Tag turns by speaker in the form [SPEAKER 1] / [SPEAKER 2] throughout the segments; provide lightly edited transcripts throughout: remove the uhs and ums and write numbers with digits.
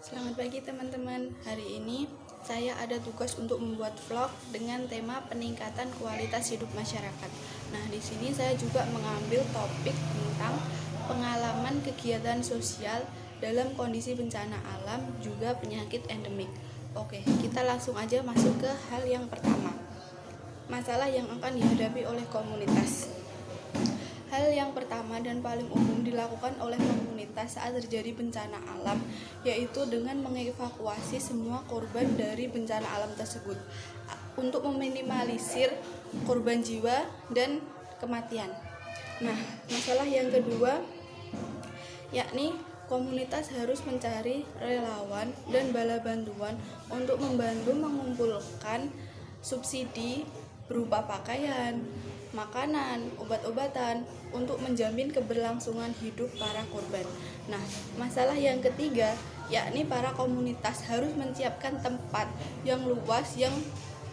[SPEAKER 1] Selamat pagi teman-teman. Hari ini saya ada tugas untuk membuat vlog dengan tema peningkatan kualitas hidup masyarakat. Nah, di sini saya juga mengambil topik tentang pengalaman kegiatan sosial dalam kondisi bencana alam juga penyakit endemik. Oke, kita langsung aja masuk ke hal yang pertama. Masalah yang akan dihadapi oleh komunitas. Hal yang pertama dan paling umum dilakukan oleh komunitas saat terjadi bencana alam, yaitu dengan mengevakuasi semua korban dari bencana alam tersebut untuk meminimalisir korban jiwa dan kematian. Nah, masalah yang kedua yakni komunitas harus mencari relawan dan bala bantuan untuk membantu mengumpulkan subsidi berupa pakaian, makanan, obat-obatan untuk menjamin keberlangsungan hidup para korban. Nah, masalah yang ketiga yakni para komunitas harus menyiapkan tempat yang luas yang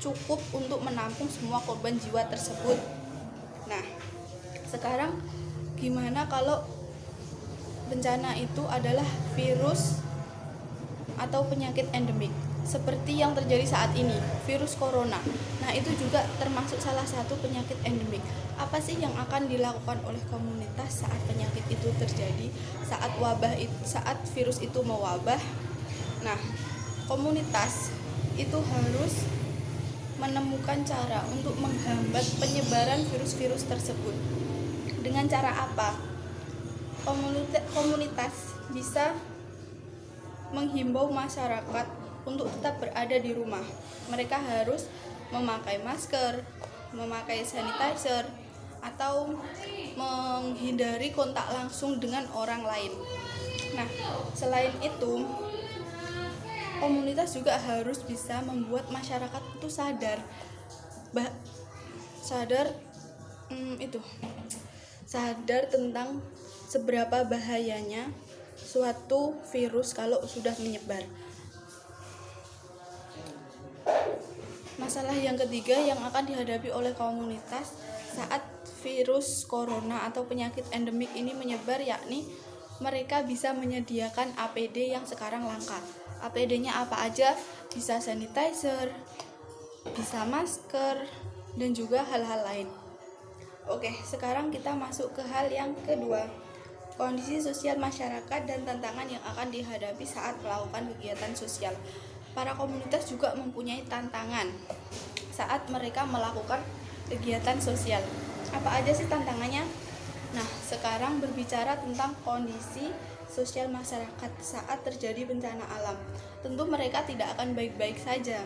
[SPEAKER 1] cukup untuk menampung semua korban jiwa tersebut. Nah, sekarang gimana kalau bencana itu adalah virus atau penyakit endemik seperti yang terjadi saat ini, virus corona. Nah, itu juga termasuk salah satu penyakit endemik. Apa sih yang akan dilakukan oleh komunitas saat penyakit itu terjadi, saat virus itu mewabah? Nah, komunitas itu harus menemukan cara untuk menghambat penyebaran virus-virus tersebut. Dengan cara apa? Komunitas bisa menghimbau masyarakat untuk tetap berada di rumah. Mereka harus memakai masker, memakai sanitizer, atau menghindari kontak langsung dengan orang lain. Nah, selain itu, komunitas juga harus bisa membuat masyarakat itu sadar tentang seberapa bahayanya suatu virus kalau sudah menyebar. Masalah yang ketiga yang akan dihadapi oleh komunitas saat virus corona atau penyakit endemik ini menyebar yakni mereka bisa menyediakan APD yang sekarang langka. APD-nya apa aja? Bisa sanitizer, bisa masker, dan juga hal-hal lain. Oke, sekarang kita masuk ke hal yang kedua. Kondisi sosial masyarakat dan tantangan yang akan dihadapi saat melakukan kegiatan sosial. Para komunitas juga mempunyai tantangan saat mereka melakukan kegiatan sosial. Apa aja sih tantangannya? Nah, sekarang berbicara tentang kondisi sosial masyarakat saat terjadi bencana alam. Tentu mereka tidak akan baik-baik saja.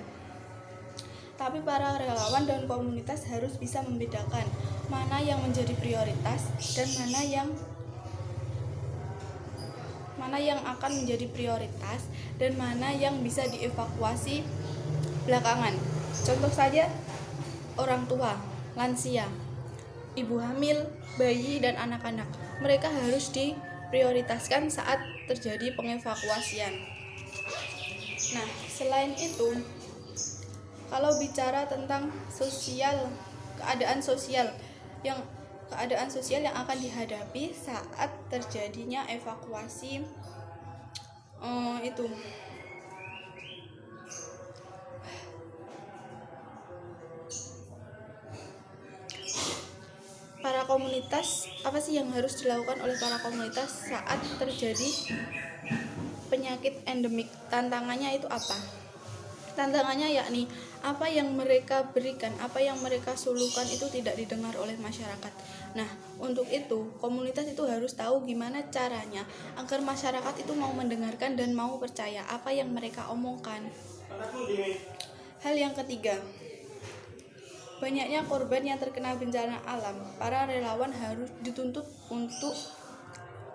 [SPEAKER 1] Tapi para relawan dan komunitas harus bisa membedakan mana yang menjadi prioritas dan mana yang akan menjadi prioritas dan mana yang bisa dievakuasi belakangan. Contoh saja, orang tua, lansia, ibu hamil, bayi, dan anak-anak. Mereka harus diprioritaskan saat terjadi pengevakuasian. Nah, selain itu, kalau bicara tentang keadaan sosial yang akan dihadapi saat terjadinya evakuasi para komunitas, apa sih yang harus dilakukan oleh para komunitas saat terjadi penyakit endemik? Tantangannya itu apa? Tantangannya yakni apa yang mereka berikan, apa yang mereka suluhkan itu tidak didengar oleh masyarakat. Nah, untuk itu komunitas itu harus tahu gimana caranya agar masyarakat itu mau mendengarkan dan mau percaya apa yang mereka omongkan. Hal yang ketiga, banyaknya korban yang terkena bencana alam. Para relawan harus dituntut untuk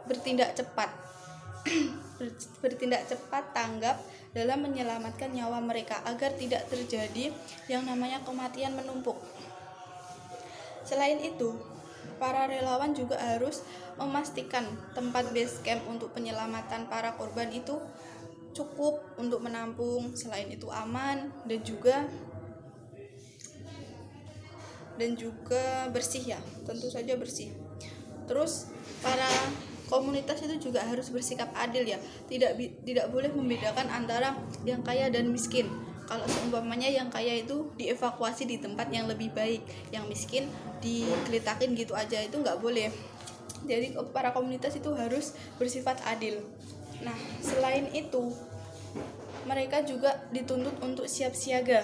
[SPEAKER 1] bertindak cepat tanggap dalam menyelamatkan nyawa mereka agar tidak terjadi yang namanya kematian menumpuk. Selain itu, para relawan juga harus memastikan tempat base camp untuk penyelamatan para korban itu cukup untuk menampung, selain itu aman dan juga bersih ya, tentu saja bersih. Terus para komunitas itu juga harus bersikap adil ya, tidak boleh membedakan antara yang kaya dan miskin. Kalau seumpamanya yang kaya itu dievakuasi di tempat yang lebih baik, yang miskin digeletakin gitu aja, itu nggak boleh. Jadi para komunitas itu harus bersifat adil. Nah, selain itu mereka juga dituntut untuk siap siaga.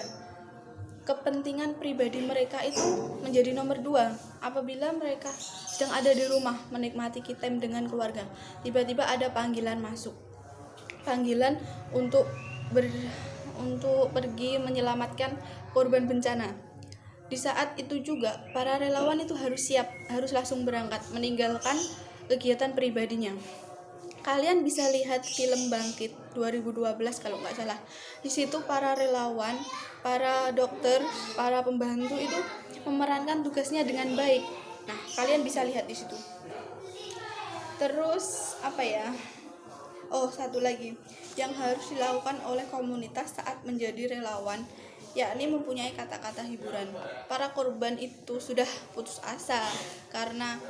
[SPEAKER 1] Kepentingan pribadi mereka itu menjadi nomor 2. Apabila mereka sedang ada di rumah menikmati time dengan keluarga, tiba-tiba ada panggilan masuk, panggilan untuk pergi menyelamatkan korban bencana. Di saat itu juga para relawan itu harus siap, harus langsung berangkat meninggalkan kegiatan pribadinya. Kalian bisa lihat film Bangkit 2012 kalau nggak salah. Di situ para relawan, para dokter, para pembantu itu memerankan tugasnya dengan baik. Nah, kalian bisa lihat di situ. Terus apa ya? Oh, satu lagi yang harus dilakukan oleh komunitas saat menjadi relawan, yakni mempunyai kata-kata hiburan. Para korban itu sudah putus asa karena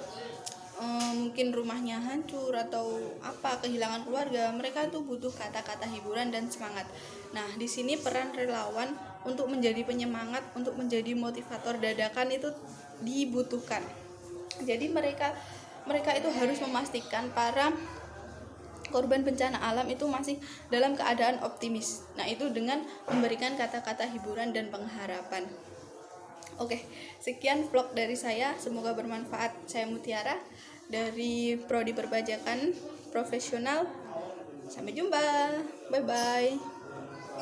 [SPEAKER 1] mungkin rumahnya hancur atau apa, kehilangan keluarga. Mereka tuh butuh kata-kata hiburan dan semangat. Nah, di sini peran relawan untuk menjadi penyemangat, untuk menjadi motivator dadakan itu dibutuhkan. Jadi mereka itu harus memastikan para korban bencana alam itu masih dalam keadaan optimis. Nah, itu dengan memberikan kata-kata hiburan dan pengharapan. Oke, sekian vlog dari saya, semoga bermanfaat. Saya Mutiara dari Prodi Perpajakan Profesional. Sampai jumpa, bye bye.